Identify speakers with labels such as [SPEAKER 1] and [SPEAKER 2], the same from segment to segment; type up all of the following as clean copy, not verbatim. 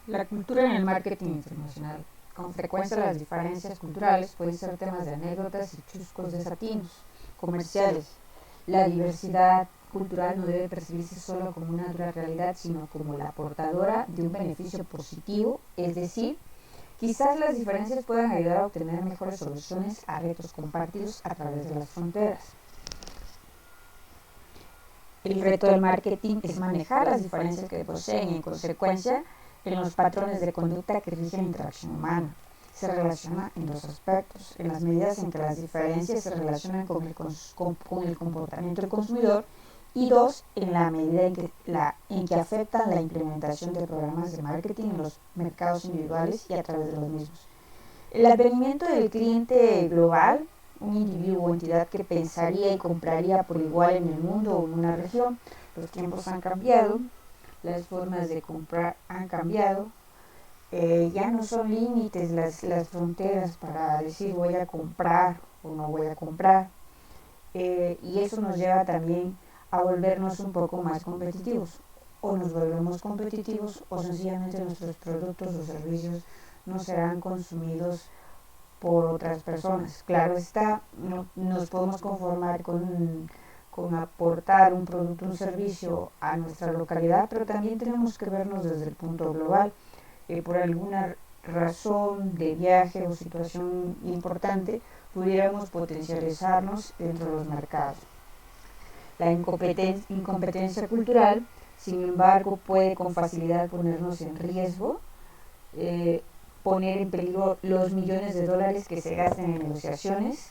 [SPEAKER 1] La cultura en el marketing internacional. Con frecuencia las diferencias culturales pueden ser temas de anécdotas y chuscos desatinos comerciales. La diversidad cultural no debe percibirse solo como una dura realidad, sino como la portadora de un beneficio positivo, es decir, quizás las diferencias puedan ayudar a obtener mejores soluciones a retos compartidos a través de las fronteras. El reto del marketing es manejar las diferencias que poseen y, en consecuencia, en los patrones de conducta que rigen la interacción humana. Se relaciona en dos aspectos: en las medidas en que las diferencias se relacionan con el comportamiento del consumidor, y dos, en la medida en que afectan la implementación de programas de marketing en los mercados individuales y a través de los mismos. El advenimiento del cliente global, un individuo o entidad que pensaría y compraría por igual en el mundo o en una región. Los tiempos han cambiado, las formas de comprar han cambiado, ya no son límites las fronteras para decir voy a comprar o no voy a comprar, y eso nos lleva también a volvernos un poco más competitivos. O nos volvemos competitivos o sencillamente nuestros productos o servicios no serán consumidos por otras personas. Claro está, no nos podemos conformar con aportar un producto, un servicio a nuestra localidad, pero también tenemos que vernos desde el punto global. Por alguna razón de viaje o situación importante, pudiéramos potencializarnos dentro de los mercados. La incompetencia cultural, sin embargo, puede con facilidad ponernos en riesgo, eh, poner en peligro los millones de dólares que se gastan en negociaciones,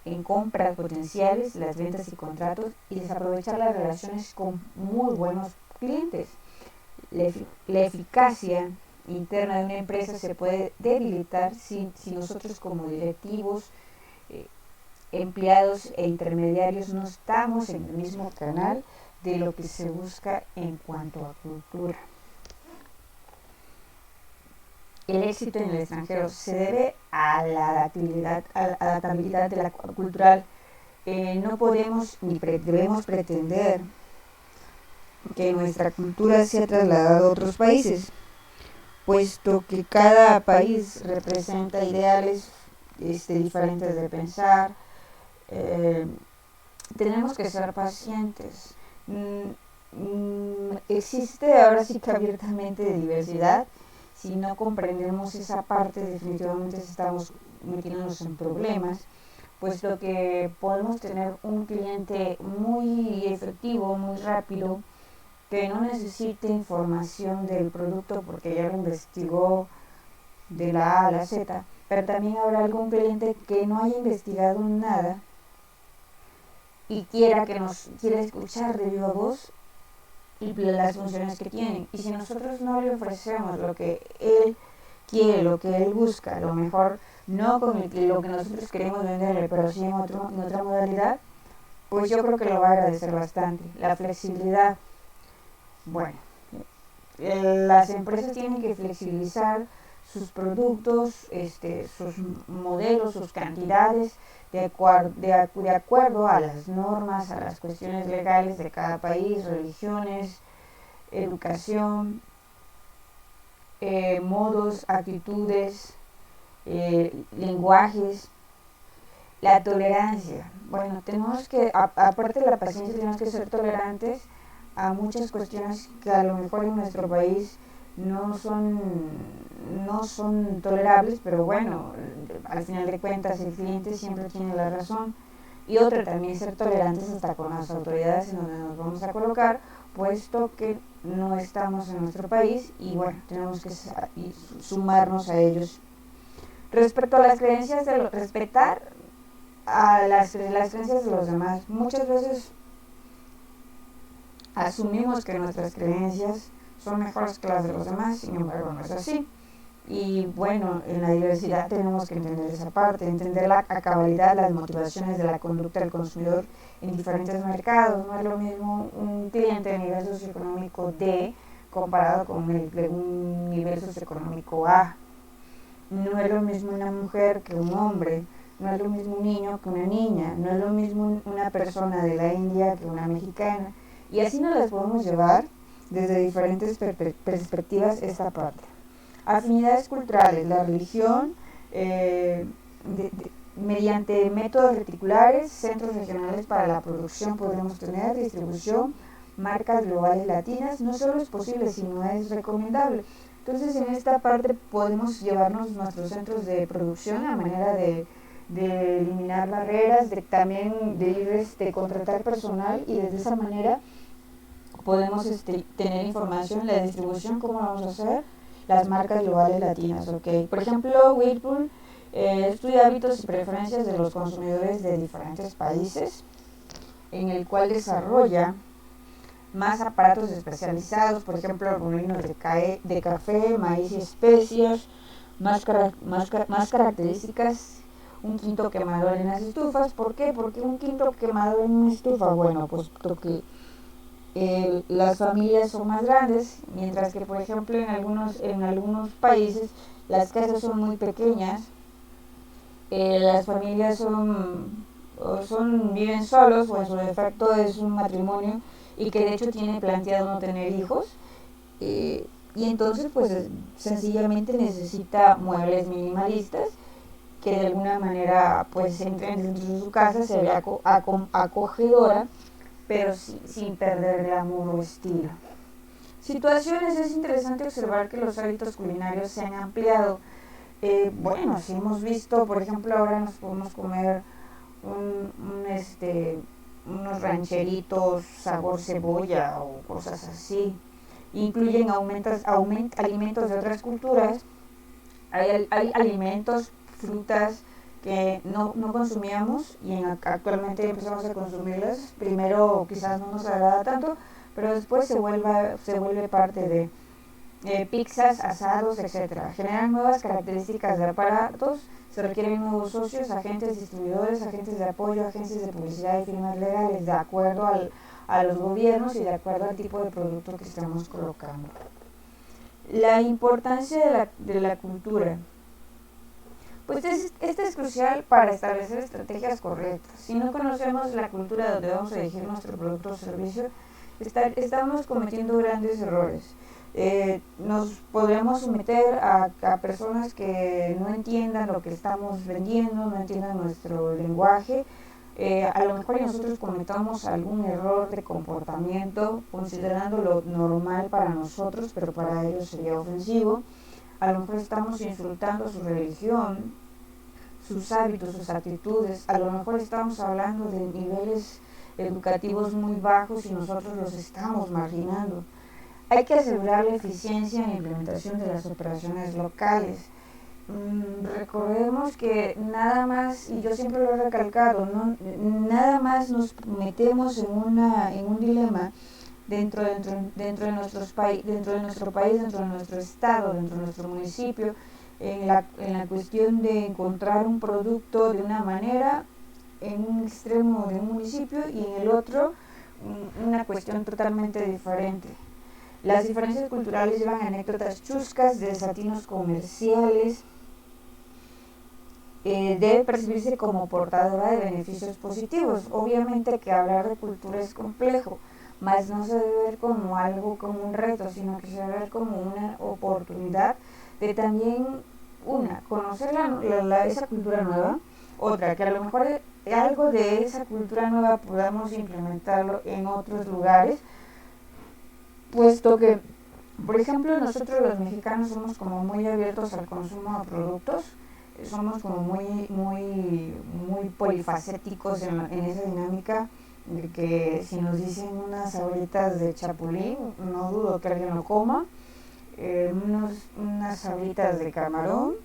[SPEAKER 1] en compras potenciales, las ventas y contratos, y desaprovechar las relaciones con muy buenos clientes. La eficacia interna de una empresa se puede debilitar si nosotros como directivos, eh, empleados e intermediarios no estamos en el mismo canal de lo que se busca en cuanto a cultura. El éxito en el extranjero se debe a la adaptabilidad de la cultural. No podemos ni debemos pretender que nuestra cultura sea trasladada a otros países, puesto que cada país representa ideales diferentes de pensar. eh, Tenemos que ser pacientes. Existe ahora sí que abiertamente de diversidad. Si no comprendemos esa parte, definitivamente estamos metiéndonos en problemas, puesto que podemos tener un cliente muy efectivo, muy rápido, que no necesite información del producto porque ya lo investigó de la A a la Z, pero también habrá algún cliente que no haya investigado nada y quiera escuchar de viva voz y las funciones que tienen. Y si nosotros no le ofrecemos lo que él quiere, lo que él busca, lo mejor, no con lo que nosotros queremos venderle, pero sí en otra modalidad, pues yo creo que lo va a agradecer bastante. La flexibilidad. Bueno, las empresas tienen que flexibilizar sus productos, sus modelos, sus cantidades, de acuerdo a las normas, a las cuestiones legales de cada país, religiones, educación, modos, actitudes, lenguajes, la tolerancia. Bueno, tenemos que, aparte de la paciencia, tenemos que ser tolerantes a muchas cuestiones que a lo mejor en nuestro país no son, no son tolerables, pero bueno, al final de cuentas el cliente siempre tiene la razón. Y otra, también ser tolerantes hasta con las autoridades en donde nos vamos a colocar, puesto que no estamos en nuestro país y bueno, tenemos que sumarnos a ellos. Respecto a las creencias, respetar a las creencias de los demás. Muchas veces asumimos que nuestras creencias son mejores que las de los demás, sin embargo no es así. Y bueno, en la diversidad tenemos que entender esa parte, entender a cabalidad las motivaciones de la conducta del consumidor en diferentes mercados. No es lo mismo un cliente de nivel socioeconómico D comparado con el de un nivel socioeconómico A. No es lo mismo una mujer que un hombre, no es lo mismo un niño que una niña, no es lo mismo una persona de la India que una mexicana. Y así nos las podemos llevar desde diferentes perspectivas esta parte. Afinidades culturales, la religión, mediante métodos reticulares, centros regionales para la producción podremos tener, distribución, marcas globales latinas, no solo es posible, sino es recomendable. Entonces en esta parte podemos llevarnos nuestros centros de producción a manera de eliminar barreras, de también de ir contratar personal, y desde esa manera podemos tener información, la distribución, cómo vamos a hacer las marcas globales latinas, ¿ok? Por ejemplo, Whirlpool estudia hábitos y preferencias de los consumidores de diferentes países, en el cual desarrolla más aparatos especializados, por ejemplo, molinos de café, maíz y especias, más características, un quinto quemador en las estufas. ¿Por qué? Porque un quinto quemador en una estufa, bueno, pues porque las familias son más grandes, mientras que, por ejemplo, en algunos países las casas son muy pequeñas, las familias viven solos, o en su defecto es un matrimonio y que de hecho tiene planteado no tener hijos, y entonces pues sencillamente necesita muebles minimalistas que de alguna manera pues entren dentro de su casa, se vea acogedora, pero sin perder glamour o estilo. Situaciones: es interesante observar que los hábitos culinarios se han ampliado. Bueno, si hemos visto, por ejemplo, ahora nos podemos comer unos rancheritos sabor cebolla o cosas así. Incluyen alimentos de otras culturas. Hay alimentos, frutas que no consumíamos y actualmente empezamos a consumirlas. Primero quizás no nos agrada tanto, pero después se vuelve parte de pizzas, asados, etcétera. Generan nuevas características de aparatos, se requieren nuevos socios, agentes distribuidores, agentes de apoyo, agencias de publicidad y firmas legales, de acuerdo a los gobiernos y de acuerdo al tipo de producto que estamos colocando. La importancia de la cultura. Pues esta es crucial para establecer estrategias correctas. Si no conocemos la cultura donde vamos a dirigir nuestro producto o servicio, estamos cometiendo grandes errores. Nos podremos someter a personas que no entiendan lo que estamos vendiendo, no entiendan nuestro lenguaje. A lo mejor nosotros cometamos algún error de comportamiento, considerándolo normal para nosotros, pero para ellos sería ofensivo. A lo mejor estamos insultando su religión, sus hábitos, sus actitudes. A lo mejor estamos hablando de niveles educativos muy bajos y nosotros los estamos marginando. Hay que asegurar la eficiencia en la implementación de las operaciones locales. Recordemos que nada más, y yo siempre lo he recalcado, nada más nos metemos en un dilema dentro de nuestro país, dentro de nuestro estado, dentro de nuestro municipio, en la cuestión de encontrar un producto de una manera en un extremo de un municipio y en el otro una cuestión totalmente diferente. Las diferencias culturales llevan a anécdotas chuscas, de desatinos comerciales. Debe percibirse como portadora de beneficios positivos. Obviamente que hablar de cultura es complejo, mas no se debe ver como algo, como un reto, sino que se debe ver como una oportunidad de también, conocer esa cultura nueva. Otra, que a lo mejor algo de esa cultura nueva podamos implementarlo en otros lugares, puesto que, por ejemplo, nosotros los mexicanos somos como muy abiertos al consumo de productos, somos como muy polifacéticos en esa dinámica, de que si nos dicen unas sabritas de chapulín, no dudo que alguien lo coma, unas sabritas de camarón,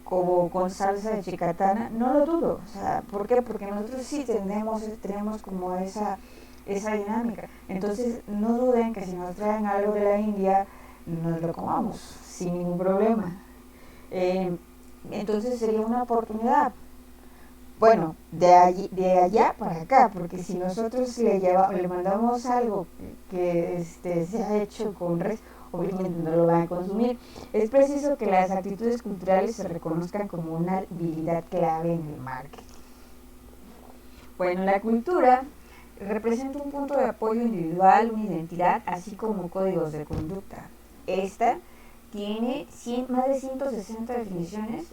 [SPEAKER 1] como con salsa de chicatana, no lo dudo. O sea, ¿por qué? Porque nosotros sí tenemos como esa dinámica. Entonces no duden que si nos traen algo de la India, nos lo comamos sin ningún problema. Entonces sería una oportunidad, bueno, de allá para acá, porque si nosotros le mandamos algo que se ha hecho con res, obviamente no lo van a consumir. Es preciso que las actitudes culturales se reconozcan como una habilidad clave en el marketing. Bueno, la cultura representa un punto de apoyo individual, una identidad, así como códigos de conducta. Esta tiene más de 160 definiciones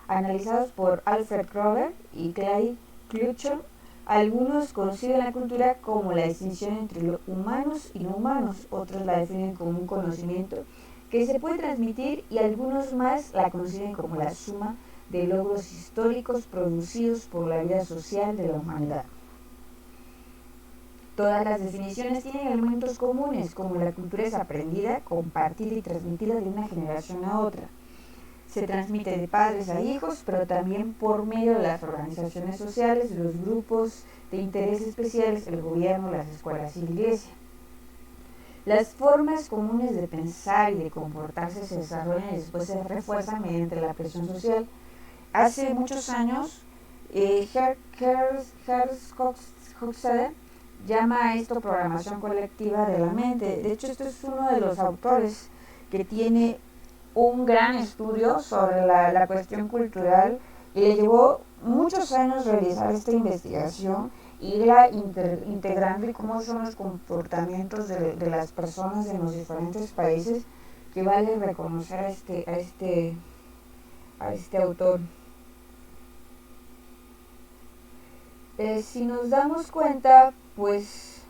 [SPEAKER 1] analizadas por Alfred Kroeber y Clay Cluchon. Algunos conciben la cultura como la distinción entre lo humanos y no humanos, otros la definen como un conocimiento que se puede transmitir y algunos más la conciben como la suma de logros históricos producidos por la vida social de la humanidad. Todas las definiciones tienen elementos comunes, como la cultura es aprendida, compartida y transmitida de una generación a otra. Se transmite de padres a hijos, pero también por medio de las organizaciones sociales, de los grupos de interés especiales, el gobierno, las escuelas y la iglesia. Las formas comunes de pensar y de comportarse se desarrollan y después se refuerzan mediante la presión social. Hace muchos años, Hofstadter llama a esto programación colectiva de la mente. De hecho, este es uno de los autores que tiene un gran estudio sobre la cuestión cultural y le llevó muchos años realizar esta investigación y irla integrando y cómo son los comportamientos de las personas en los diferentes países, que vale reconocer a este autor. Si nos damos cuenta, pues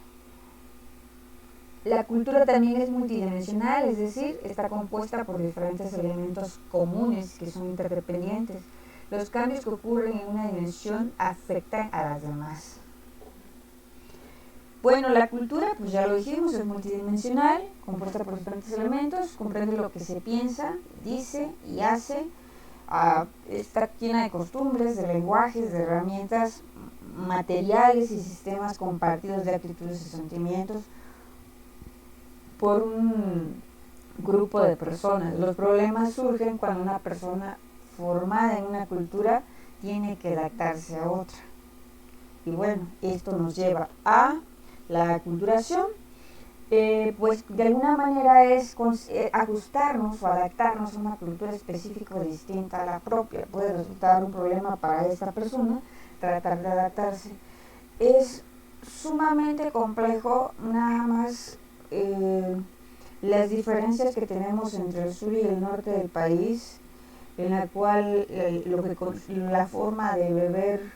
[SPEAKER 1] la cultura también es multidimensional, es decir, está compuesta por diferentes elementos comunes que son interdependientes. Los cambios que ocurren en una dimensión afectan a las demás. Bueno, la cultura, pues ya lo dijimos, es multidimensional, compuesta por diferentes elementos, comprende lo que se piensa, dice y hace, está llena de costumbres, de lenguajes, de herramientas materiales y sistemas compartidos de actitudes y sentimientos por un grupo de personas. Los problemas surgen cuando una persona formada en una cultura tiene que adaptarse a otra. Y bueno, esto nos lleva a la aculturación. Pues de alguna manera es ajustarnos o adaptarnos a una cultura específica o distinta a la propia. Puede resultar un problema para esta persona tratar de adaptarse. Es sumamente complejo, nada más las diferencias que tenemos entre el sur y el norte del país, en la cual la forma de beber,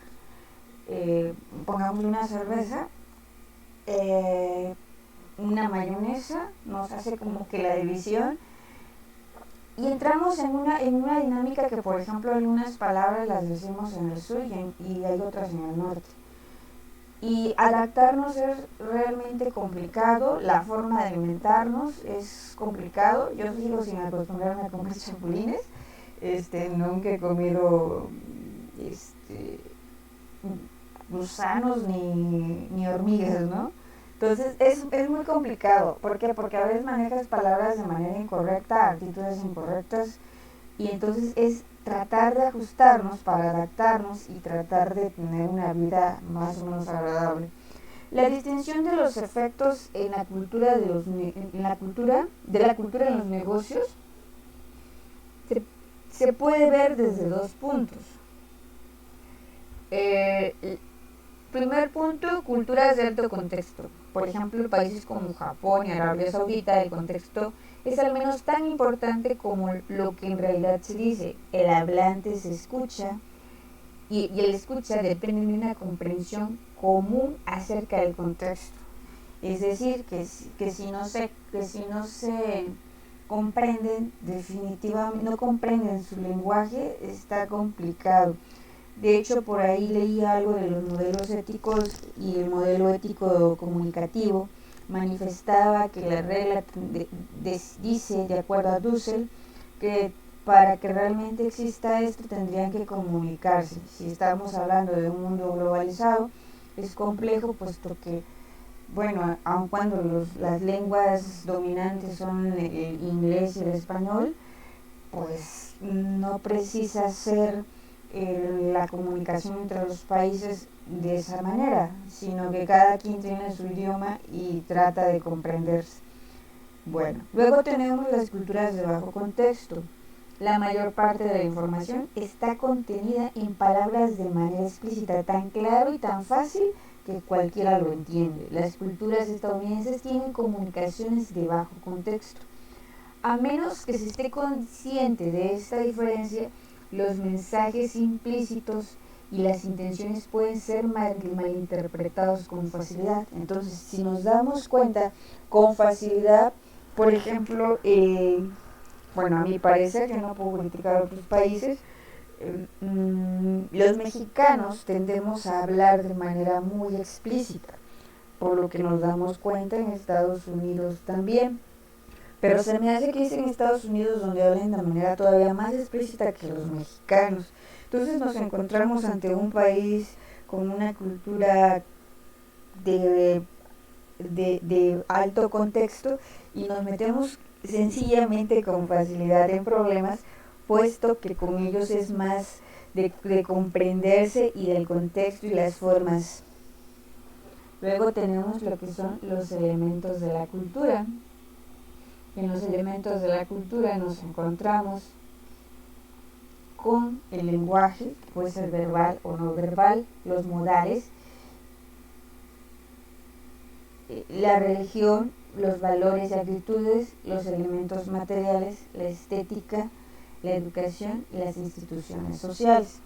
[SPEAKER 1] pongamos una cerveza, una mayonesa, nos hace como que la división y entramos en una dinámica que, por ejemplo, algunas palabras las decimos en el sur y hay otras en el norte. Y adaptarnos es realmente complicado, la forma de alimentarnos es complicado. Yo sigo sin acostumbrarme a comer chapulines, nunca he comido gusanos ni hormigas, ¿no? Entonces es muy complicado. ¿Por qué? Porque a veces manejas palabras de manera incorrecta, actitudes incorrectas, y entonces es tratar de ajustarnos para adaptarnos y tratar de tener una vida más o menos agradable. La distinción de los efectos en la cultura de la cultura en los negocios se puede ver desde dos puntos. Primer punto, culturas de alto contexto. Por ejemplo, países como Japón y Arabia Saudita, el contexto es al menos tan importante como lo que en realidad se dice. El hablante se escucha y el escucha depende de una comprensión común acerca del contexto. Es decir, que si no se comprenden, definitivamente no comprenden su lenguaje, está complicado. De hecho, por ahí leí algo de los modelos éticos y el modelo ético comunicativo manifestaba que la regla dice, de acuerdo a Dussel, que para que realmente exista esto tendrían que comunicarse. Si estamos hablando de un mundo globalizado, es complejo, puesto que, bueno, aun cuando las lenguas dominantes son el inglés y el español, pues no precisa ser la comunicación entre los países de esa manera, sino que cada quien tiene su idioma y trata de comprenderse. Bueno, luego tenemos las culturas de bajo contexto. La mayor parte de la información está contenida en palabras de manera explícita, tan claro y tan fácil que cualquiera lo entiende. Las culturas estadounidenses tienen comunicaciones de bajo contexto. A menos que se esté consciente de esta diferencia, los mensajes implícitos y las intenciones pueden ser malinterpretados con facilidad. Entonces, si nos damos cuenta con facilidad, por ejemplo, bueno, a mi parecer, yo no puedo criticar a otros países, los mexicanos tendemos a hablar de manera muy explícita, por lo que nos damos cuenta en Estados Unidos también. Pero se me hace que es en Estados Unidos donde hablan de manera todavía más explícita que los mexicanos. Entonces nos encontramos ante un país con una cultura de alto contexto y nos metemos sencillamente con facilidad en problemas, puesto que con ellos es más de comprenderse y del contexto y las formas. Luego tenemos lo que son los elementos de la cultura. En los elementos de la cultura nos encontramos con el lenguaje, que puede ser verbal o no verbal, los modales, la religión, los valores y actitudes, los elementos materiales, la estética, la educación y las instituciones sociales.